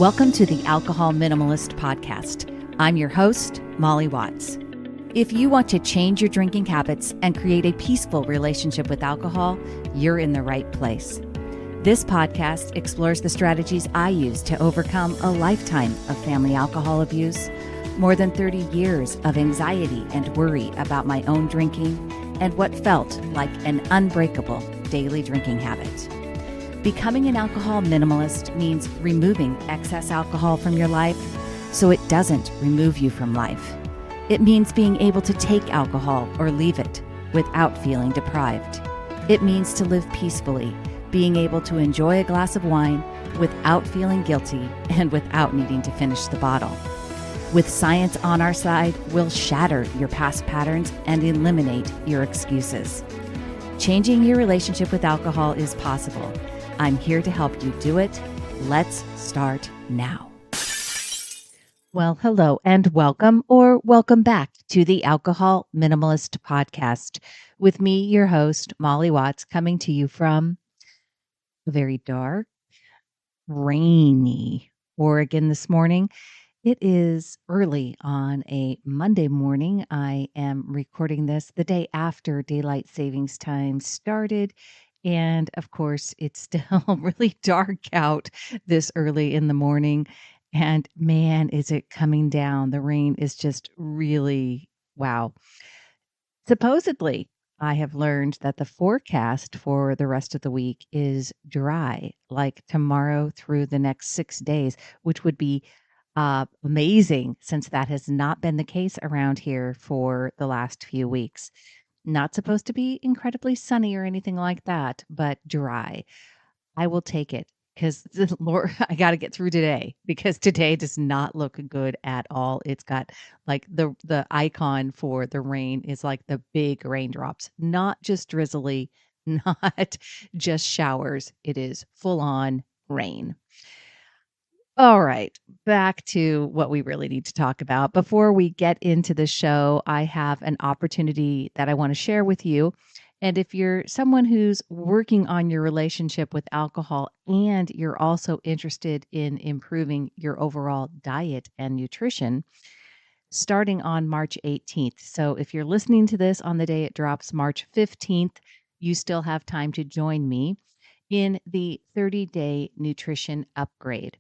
Welcome to the Alcohol Minimalist podcast. I'm your host, Molly Watts. If you want to change your drinking habits and create a peaceful relationship with alcohol, you're in the right place. This podcast explores the strategies I use to overcome a lifetime of family alcohol abuse, more than 30 years of anxiety and worry about my own drinking, and what felt like an unbreakable daily drinking habit. Becoming an alcohol minimalist means removing excess alcohol from your life so it doesn't remove you from life. It means being able to take alcohol or leave it without feeling deprived. It means to live peacefully, being able to enjoy a glass of wine without feeling guilty and without needing to finish the bottle. With science on our side, we'll shatter your past patterns and eliminate your excuses. Changing your relationship with alcohol is possible. I'm here to help you do it. Let's start now. Well, hello and welcome or welcome back to the Alcohol Minimalist podcast with me, your host, Molly Watts, coming to you from a very dark, rainy Oregon this morning. It is early on a Monday morning. I am recording this the day after daylight savings time started. And of course, it's still really dark out this early in the morning. And man, is it coming down. The rain is just really, wow. Supposedly, I have learned that the forecast for the rest of the week is dry, like tomorrow through the next 6 days, which would be amazing since that has not been the case around here for the last few weeks. Not supposed to be incredibly sunny or anything like that, but dry. I will take it because Lord, I got to get through today because today does not look good at all. It's got like the icon for the rain is like the big raindrops, not just drizzly, not just showers. It is full on rain. All right, back to what we really need to talk about. Before we get into the show, I have an opportunity that I want to share with you. And if you're someone who's working on your relationship with alcohol and you're also interested in improving your overall diet and nutrition, starting on March 18th. So if you're listening to this on the day it drops, March 15th, you still have time to join me in the 30-day nutrition upgrade.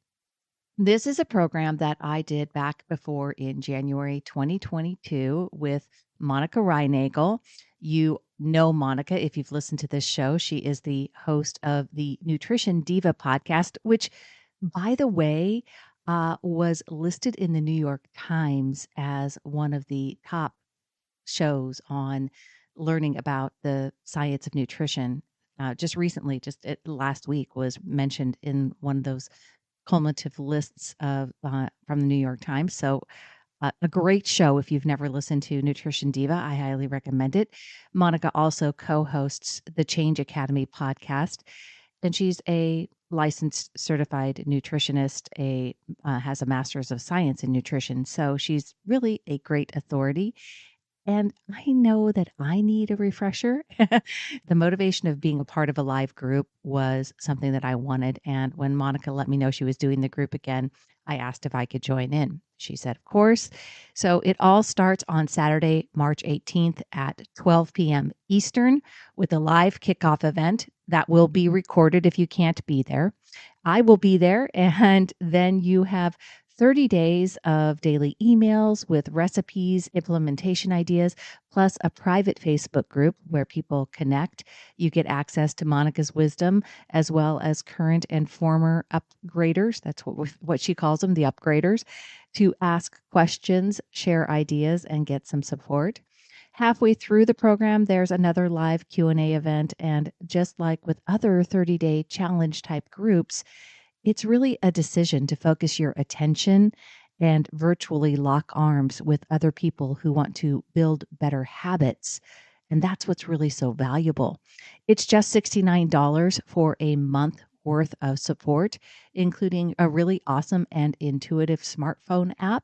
This is a program that I did back before in January 2022 with Monica Reinagel. You know Monica if you've listened to this show. She is the host of the Nutrition Diva podcast, which, by the way, was listed in the New York Times as one of the top shows on learning about the science of nutrition. Just recently, last week, was mentioned in one of those cumulative lists of from the New York Times. So a great show. If you've never listened to Nutrition Diva, I highly recommend it. Monica also co-hosts the Change Academy podcast, and she's a licensed certified nutritionist, has a master's of science in nutrition. So she's really a great authority. And I know that I need a refresher. The motivation of being a part of a live group was something that I wanted. And when Monica let me know she was doing the group again, I asked if I could join in. She said, of course. So it all starts on Saturday, March 18th at 12 p.m. Eastern with a live kickoff event that will be recorded if you can't be there. I will be there. And then you have 30 days of daily emails with recipes, implementation ideas, plus a private Facebook group where people connect. You get access to Monica's wisdom, as well as current and former upgraders. That's what she calls them, the upgraders, to ask questions, share ideas, and get some support. Halfway through the program, there's another live Q&A event. And just like with other 30-day challenge type groups, it's really a decision to focus your attention and virtually lock arms with other people who want to build better habits. And that's what's really so valuable. It's just $69 for a month worth of support, including a really awesome and intuitive smartphone app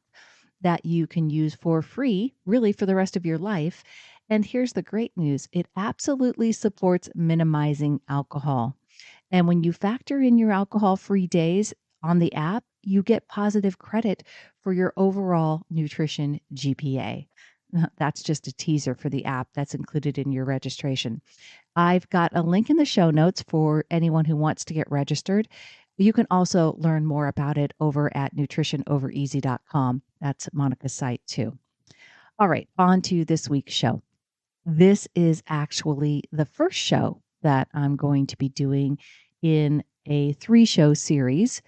that you can use for free, really for the rest of your life. And here's the great news. It absolutely supports minimizing alcohol. And when you factor in your alcohol-free days on the app, you get positive credit for your overall nutrition GPA. That's just a teaser for the app that's included in your registration. I've got a link in the show notes for anyone who wants to get registered. You can also learn more about it over at nutritionovereasy.com. That's Monica's site too. All right, on to this week's show. This is actually the first show that I'm going to be doing in a 3-show series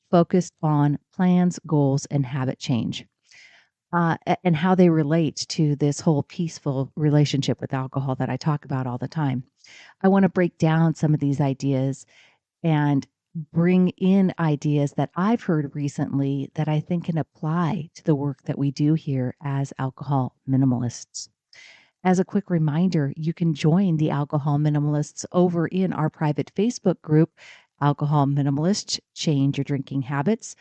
focused on plans, goals, and habit change, and how they relate to this whole peaceful relationship with alcohol that I talk about all the time. I want to break down some of these ideas and bring in ideas that I've heard recently that I think can apply to the work that we do here as alcohol minimalists. As a quick reminder, you can join the alcohol minimalists over in our private Facebook group, Alcohol Minimalists Change Your Drinking Habits,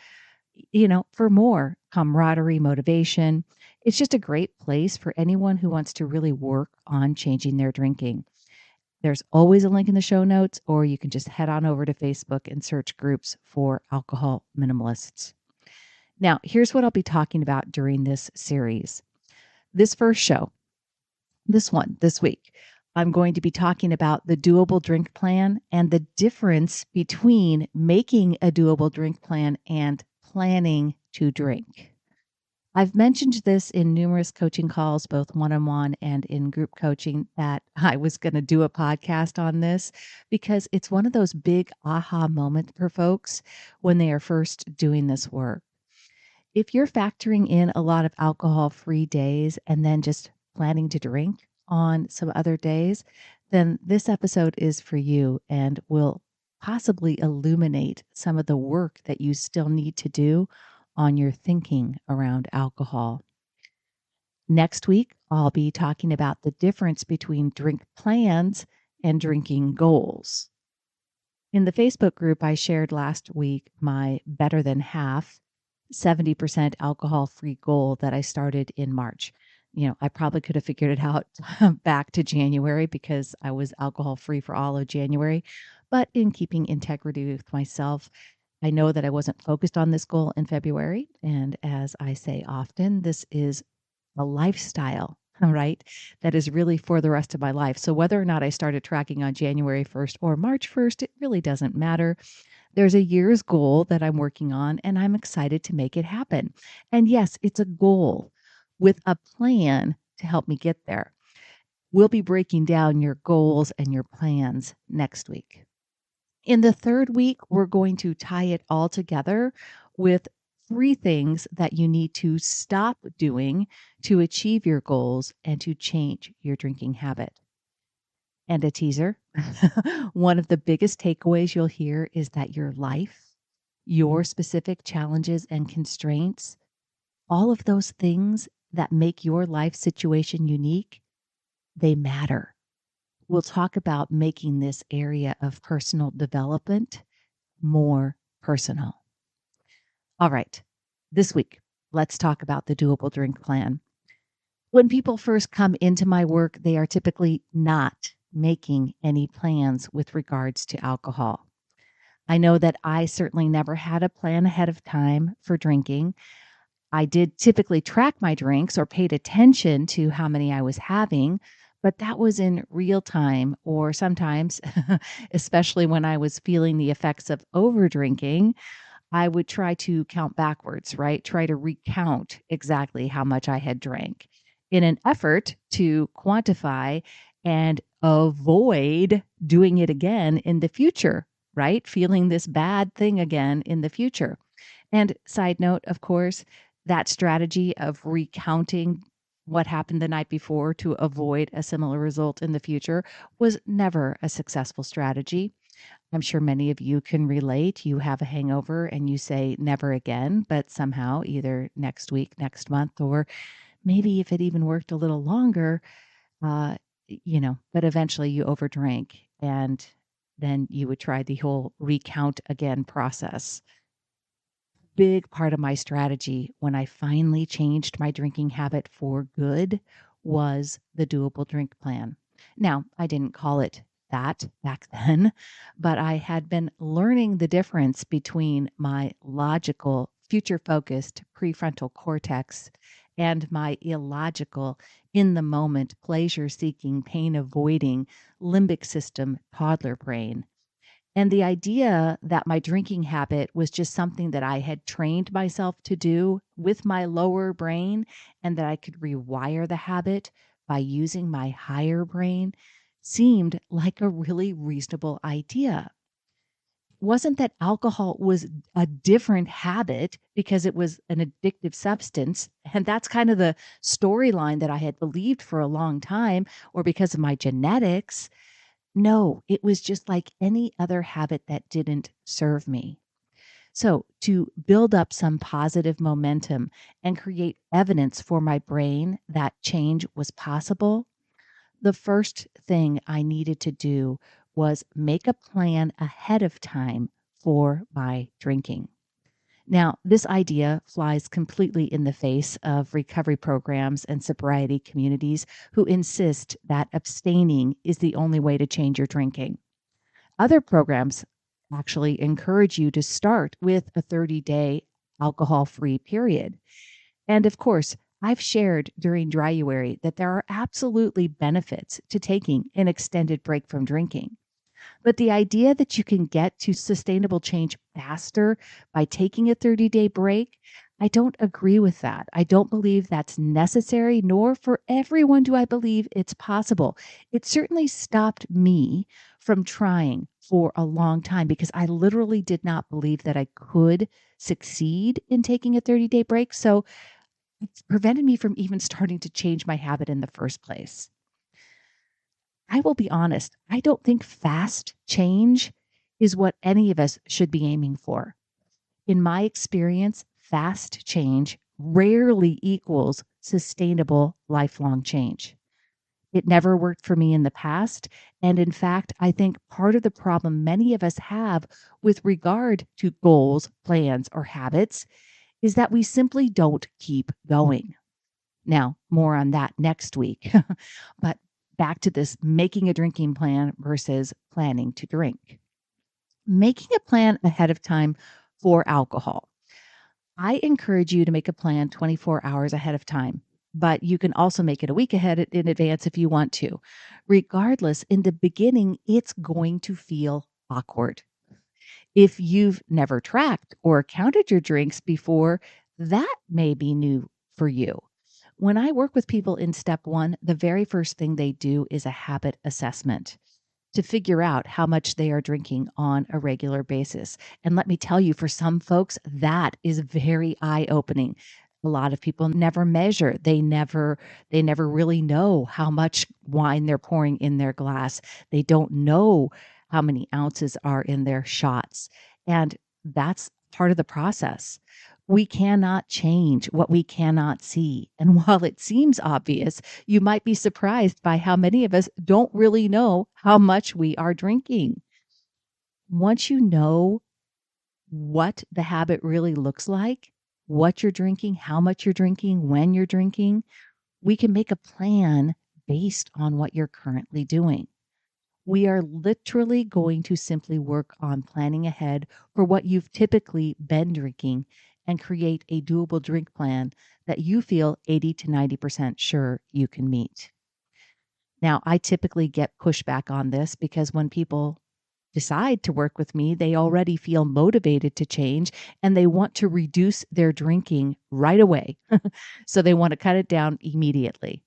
for more camaraderie, motivation. It's just a great place for anyone who wants to really work on changing their drinking. There's always a link in the show notes, or you can just head on over to Facebook and search groups for alcohol minimalists. Now, here's what I'll be talking about during this series. This first show, this week, I'm going to be talking about the doable drink plan and the difference between making a doable drink plan and planning to drink. I've mentioned this in numerous coaching calls, both one-on-one and in group coaching, that I was going to do a podcast on this because it's one of those big aha moments for folks when they are first doing this work. If you're factoring in a lot of alcohol-free days and then just planning to drink on some other days, then this episode is for you and will possibly illuminate some of the work that you still need to do on your thinking around alcohol. Next week, I'll be talking about the difference between drink plans and drinking goals. In the Facebook group, I shared last week my better than half 70% alcohol free goal that I started in March. I probably could have figured it out back to January because I was alcohol free for all of January. But in keeping integrity with myself, I know that I wasn't focused on this goal in February. And as I say often, this is a lifestyle, right? That is really for the rest of my life. So whether or not I started tracking on January 1st or March 1st, it really doesn't matter. There's a year's goal that I'm working on, and I'm excited to make it happen. And yes, it's a goal with a plan to help me get there. We'll be breaking down your goals and your plans next week. In the third week, we're going to tie it all together with 3 things that you need to stop doing to achieve your goals and to change your drinking habit. And a teaser, one of the biggest takeaways you'll hear is that your life, your specific challenges and constraints, all of those things that make your life situation unique, they matter. We'll talk about making this area of personal development more personal. All right, this week, let's talk about the doable drink plan. When people first come into my work, they are typically not making any plans with regards to alcohol. I know that I certainly never had a plan ahead of time for drinking. I did typically track my drinks or paid attention to how many I was having, but that was in real time or sometimes, especially when I was feeling the effects of over drinking, I would try to count backwards, right? Try to recount exactly how much I had drank in an effort to quantify and avoid doing it again in the future, right? Feeling this bad thing again in the future. And side note, of course, that strategy of recounting what happened the night before to avoid a similar result in the future was never a successful strategy. I'm sure many of you can relate. You have a hangover and you say never again, but somehow either next week, next month, or maybe if it even worked a little longer, uh, but eventually you overdrank and then you would try the whole recount again process. Big part of my strategy when I finally changed my drinking habit for good was the doable drink plan. Now, I didn't call it that back then, but I had been learning the difference between my logical, future focused prefrontal cortex and my illogical, in the moment, pleasure seeking, pain avoiding limbic system toddler brain. And the idea that my drinking habit was just something that I had trained myself to do with my lower brain and that I could rewire the habit by using my higher brain seemed like a really reasonable idea. Wasn't that alcohol was a different habit because it was an addictive substance. And that's kind of the storyline that I had believed for a long time, or because of my genetics. No, it was just like any other habit that didn't serve me. So, to build up some positive momentum and create evidence for my brain that change was possible, the first thing I needed to do was make a plan ahead of time for my drinking. Now, this idea flies completely in the face of recovery programs and sobriety communities who insist that abstaining is the only way to change your drinking. Other programs actually encourage you to start with a 30-day alcohol-free period. And of course, I've shared during Dryuary that there are absolutely benefits to taking an extended break from drinking. But the idea that you can get to sustainable change faster by taking a 30-day break, I don't agree with that. I don't believe that's necessary, nor for everyone do I believe it's possible. It certainly stopped me from trying for a long time because I literally did not believe that I could succeed in taking a 30-day break. So it's prevented me from even starting to change my habit in the first place. I will be honest, I don't think fast change is what any of us should be aiming for. In my experience, fast change rarely equals sustainable lifelong change. It never worked for me in the past. And in fact, I think part of the problem many of us have with regard to goals, plans, or habits is that we simply don't keep going. Now, more on that next week. But back to this making a drinking plan versus planning to drink. Making a plan ahead of time for alcohol. I encourage you to make a plan 24 hours ahead of time, but you can also make it a week ahead in advance if you want to. Regardless, in the beginning, it's going to feel awkward. If you've never tracked or counted your drinks before, that may be new for you. When I work with people in step one, the very first thing they do is a habit assessment to figure out how much they are drinking on a regular basis. And let me tell you, for some folks, that is very eye-opening. A lot of people never measure. They never really know how much wine they're pouring in their glass. They don't know how many ounces are in their shots. And that's part of the process. We cannot change what we cannot see. And while it seems obvious, you might be surprised by how many of us don't really know how much we are drinking. Once you know what the habit really looks like, what you're drinking, how much you're drinking, when you're drinking, we can make a plan based on what you're currently doing. We are literally going to simply work on planning ahead for what you've typically been drinking and create a doable drink plan that you feel 80 to 90% sure you can meet. Now, I typically get pushback on this because when people decide to work with me, they already feel motivated to change and they want to reduce their drinking right away. So they want to cut it down immediately.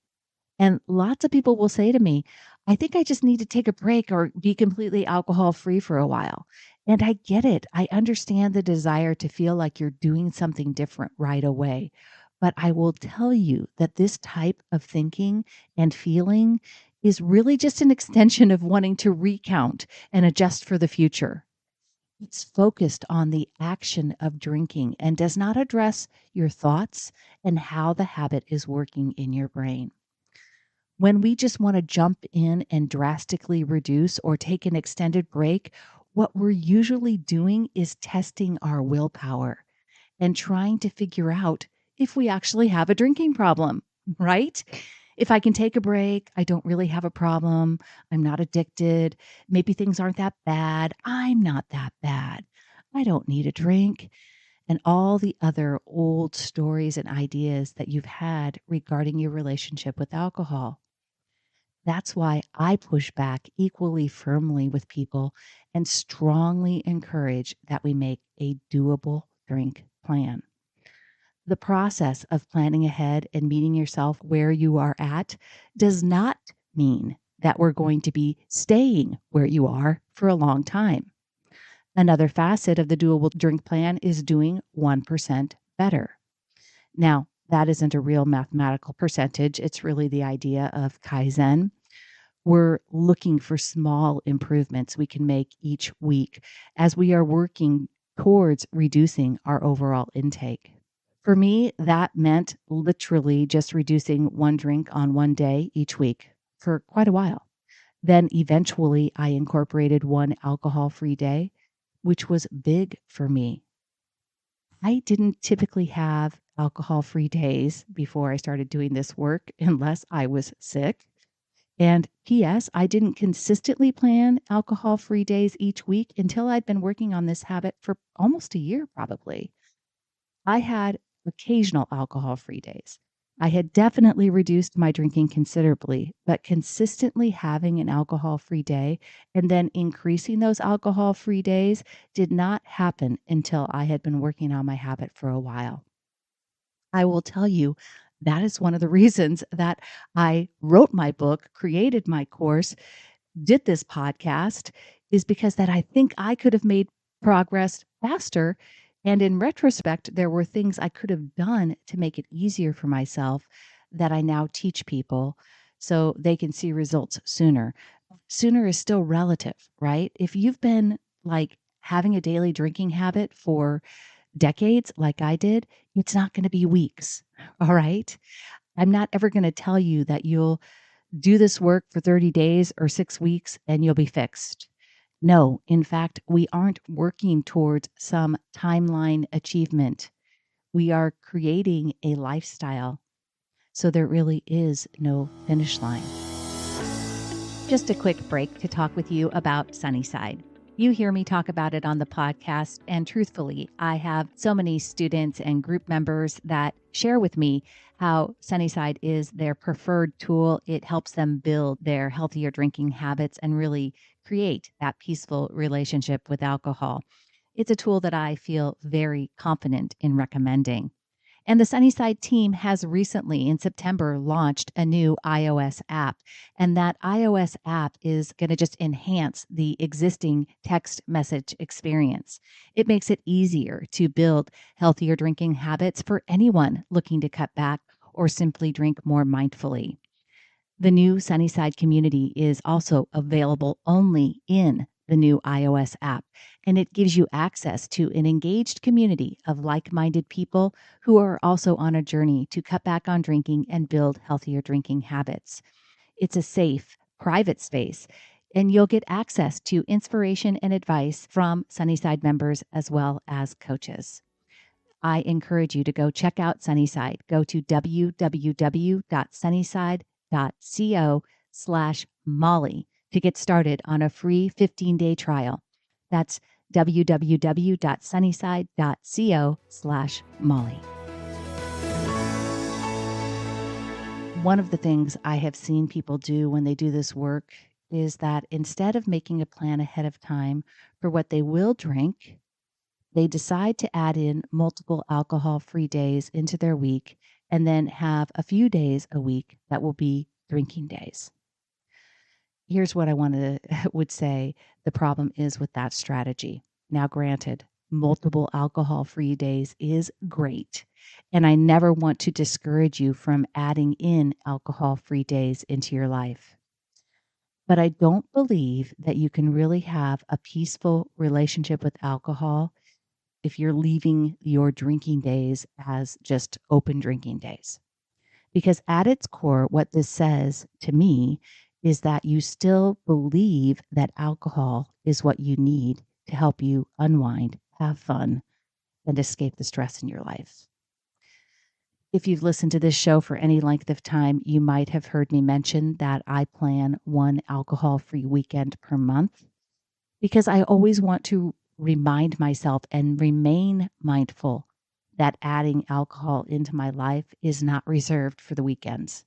And lots of people will say to me, I think I just need to take a break or be completely alcohol free for a while. And I get it. I understand the desire to feel like you're doing something different right away. But I will tell you that this type of thinking and feeling is really just an extension of wanting to recount and adjust for the future. It's focused on the action of drinking and does not address your thoughts and how the habit is working in your brain. When we just want to jump in and drastically reduce or take an extended break, what we're usually doing is testing our willpower and trying to figure out if we actually have a drinking problem, right? If I can take a break, I don't really have a problem. I'm not addicted. Maybe things aren't that bad. I'm not that bad. I don't need a drink. And all the other old stories and ideas that you've had regarding your relationship with alcohol. That's why I push back equally firmly with people and strongly encourage that we make a doable drink plan. The process of planning ahead and meeting yourself where you are at does not mean that we're going to be staying where you are for a long time. Another facet of the doable drink plan is doing 1% better. Now, that isn't a real mathematical percentage. It's really the idea of Kaizen. We're looking for small improvements we can make each week as we are working towards reducing our overall intake. For me, that meant literally just reducing one drink on one day each week for quite a while. Then eventually I incorporated one alcohol-free day, which was big for me. I didn't typically have alcohol-free days before I started doing this work unless I was sick. And P.S., I didn't consistently plan alcohol-free days each week until I'd been working on this habit for almost a year, probably. I had occasional alcohol-free days. I had definitely reduced my drinking considerably, but consistently having an alcohol-free day and then increasing those alcohol-free days did not happen until I had been working on my habit for a while. I will tell you that is one of the reasons that I wrote my book, created my course, did this podcast, is because that I think I could have made progress faster. And in retrospect, there were things I could have done to make it easier for myself that I now teach people so they can see results sooner. Sooner is still relative, right? If you've been like having a daily drinking habit for decades, like I did, it's not going to be weeks. All right. I'm not ever going to tell you that you'll do this work for 30 days or 6 weeks and you'll be fixed. No, in fact, we aren't working towards some timeline achievement. We are creating a lifestyle. So there really is no finish line. Just a quick break to talk with you about Sunnyside. You hear me talk about it on the podcast, and truthfully, I have so many students and group members that share with me how Sunnyside is their preferred tool. It helps them build their healthier drinking habits and really create that peaceful relationship with alcohol. It's a tool that I feel very confident in recommending. And the Sunnyside team has recently, in September, launched a new iOS app. And that iOS app is going to just enhance the existing text message experience. It makes it easier to build healthier drinking habits for anyone looking to cut back or simply drink more mindfully. The new Sunnyside community is also available only in the new iOS app, and it gives you access to an engaged community of like minded people who are also on a journey to cut back on drinking and build healthier drinking habits. It's a safe, private space, and you'll get access to inspiration and advice from Sunnyside members as well as coaches. I encourage you to go check out Sunnyside. Go to www.sunnyside.co/Molly to get started on a free 15-day trial. That's www.sunnyside.co/Molly. One of the things I have seen people do when they do this work is that instead of making a plan ahead of time for what they will drink, they decide to add in multiple alcohol-free days into their week and then have a few days a week that will be drinking days. Here's what I would say the problem is with that strategy. Now, granted, multiple alcohol-free days is great, and I never want to discourage you from adding in alcohol-free days into your life. But I don't believe that you can really have a peaceful relationship with alcohol if you're leaving your drinking days as just open drinking days. Because at its core, what this says to me is that you still believe that alcohol is what you need to help you unwind, have fun, and escape the stress in your life. If you've listened to this show for any length of time, you might have heard me mention that I plan one alcohol-free weekend per month because I always want to remind myself and remain mindful that adding alcohol into my life is not reserved for the weekends.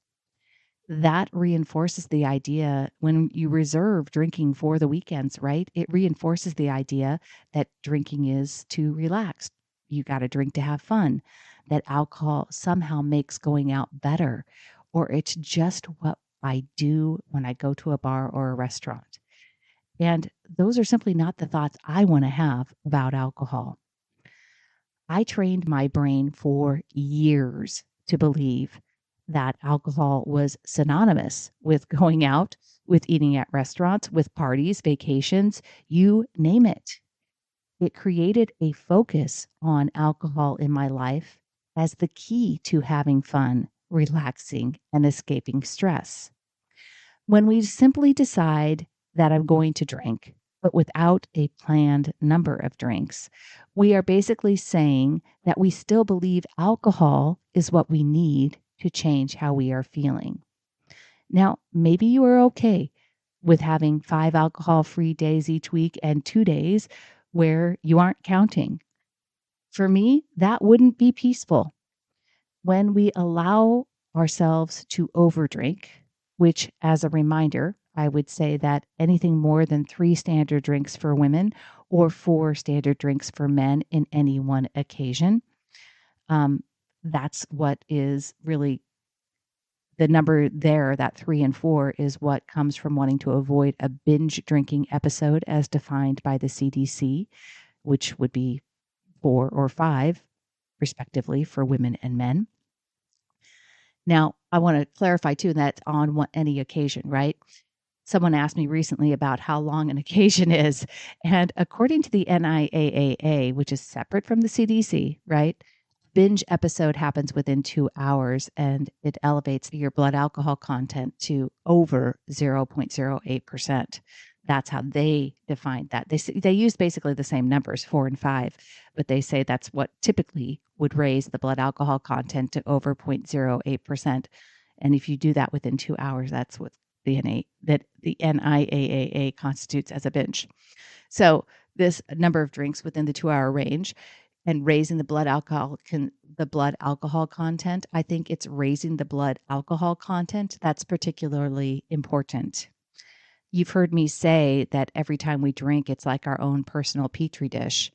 That reinforces the idea when you reserve drinking for the weekends, right? It reinforces the idea that drinking is to relax. You got to drink to have fun, that alcohol somehow makes going out better, or it's just what I do when I go to a bar or a restaurant. And those are simply not the thoughts I want to have about alcohol. I trained my brain for years to believe that alcohol was synonymous with going out, with eating at restaurants, with parties, vacations, you name it. It created a focus on alcohol in my life as the key to having fun, relaxing, and escaping stress. When we simply decide that I'm going to drink, but without a planned number of drinks, we are basically saying that we still believe alcohol is what we need to change how we are feeling. Now, maybe you are okay with having 5 alcohol-free days each week and 2 days where you aren't counting. For me, that wouldn't be peaceful. When we allow ourselves to overdrink, which, as a reminder, I would say that anything more than 3 standard drinks for women or 4 standard drinks for men in any one occasion, um, that's what is really the number there, that 3 and 4 is what comes from wanting to avoid a binge drinking episode as defined by the CDC, which would be 4 or 5, respectively, for women and men. Now, I want to clarify too that on any occasion, right? Someone asked me recently about how long an occasion is. And according to the NIAAA, which is separate from the CDC, right? Binge episode happens within 2 hours and it elevates your blood alcohol content to over 0.08%. That's how they define that. They use basically the same numbers, 4 and 5, but they say that's what typically would raise the blood alcohol content to over 0.08%. And if you do that within 2 hours, that's what the NIAAA constitutes as a binge. So this number of drinks within the 2 hour range and raising the blood alcohol content, I think it's raising the blood alcohol content that's particularly important. You've heard me say that every time we drink, it's like our own personal petri dish.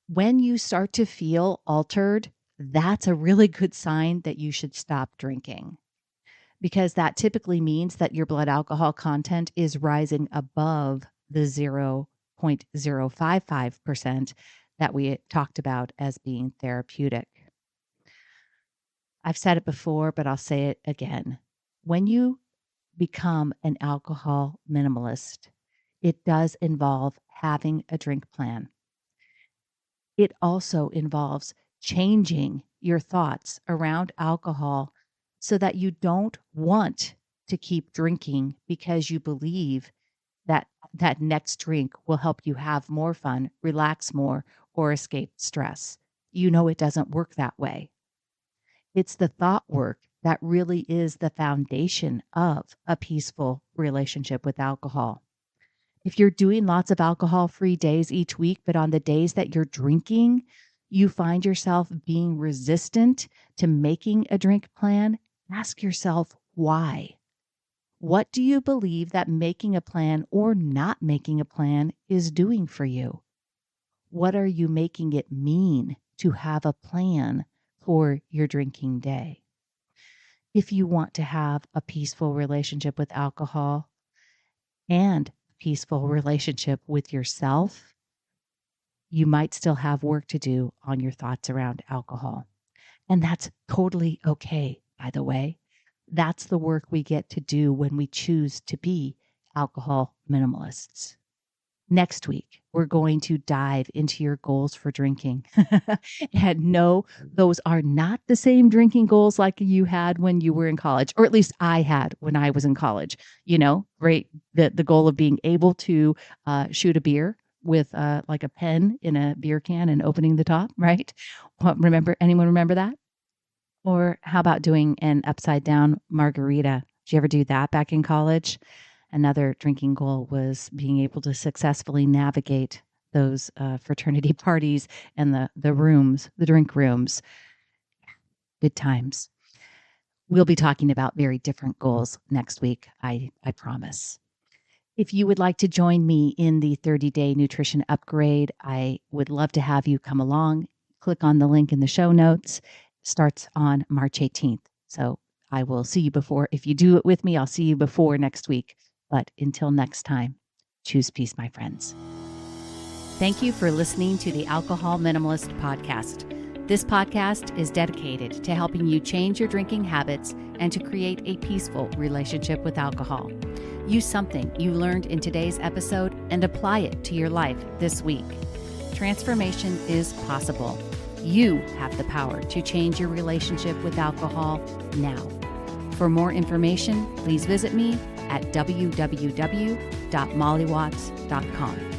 When you start to feel altered, that's a really good sign that you should stop drinking because that typically means that your blood alcohol content is rising above the 0.055% that we talked about as being therapeutic. I've said it before, but I'll say it again. When you become an alcohol minimalist, it does involve having a drink plan. It also involves changing your thoughts around alcohol so that you don't want to keep drinking because you believe that that next drink will help you have more fun, relax more, or escape stress. You know it doesn't work that way. It's the thought work that really is the foundation of a peaceful relationship with alcohol. If you're doing lots of alcohol-free days each week, but on the days that you're drinking, you find yourself being resistant to making a drink plan, ask yourself why. What do you believe that making a plan or not making a plan is doing for you? What are you making it mean to have a plan for your drinking day? If you want to have a peaceful relationship with alcohol and peaceful relationship with yourself, you might still have work to do on your thoughts around alcohol. And that's totally okay, by the way. That's the work we get to do when we choose to be alcohol minimalists. Next week, we're going to dive into your goals for drinking. And no, those are not the same drinking goals like you had when you were in college, or at least I had when I was in college. Great. The goal of being able to shoot a beer with like a pen in a beer can and opening the top, right? Anyone remember that? Or how about doing an upside down margarita? Did you ever do that back in college? Another drinking goal was being able to successfully navigate those fraternity parties and the rooms, the drink rooms. Good times. We'll be talking about very different goals next week, I promise. If you would like to join me in the 30-day nutrition upgrade, I would love to have you come along. Click on the link in the show notes. Starts on March 18th. So I will see you before. If you do it with me, I'll see you before next week. But until next time, choose peace, my friends. Thank you for listening to the Alcohol Minimalist podcast. This podcast is dedicated to helping you change your drinking habits and to create a peaceful relationship with alcohol. Use something you learned in today's episode and apply it to your life this week. Transformation is possible. You have the power to change your relationship with alcohol now. For more information, please visit me at www.mollywatts.com.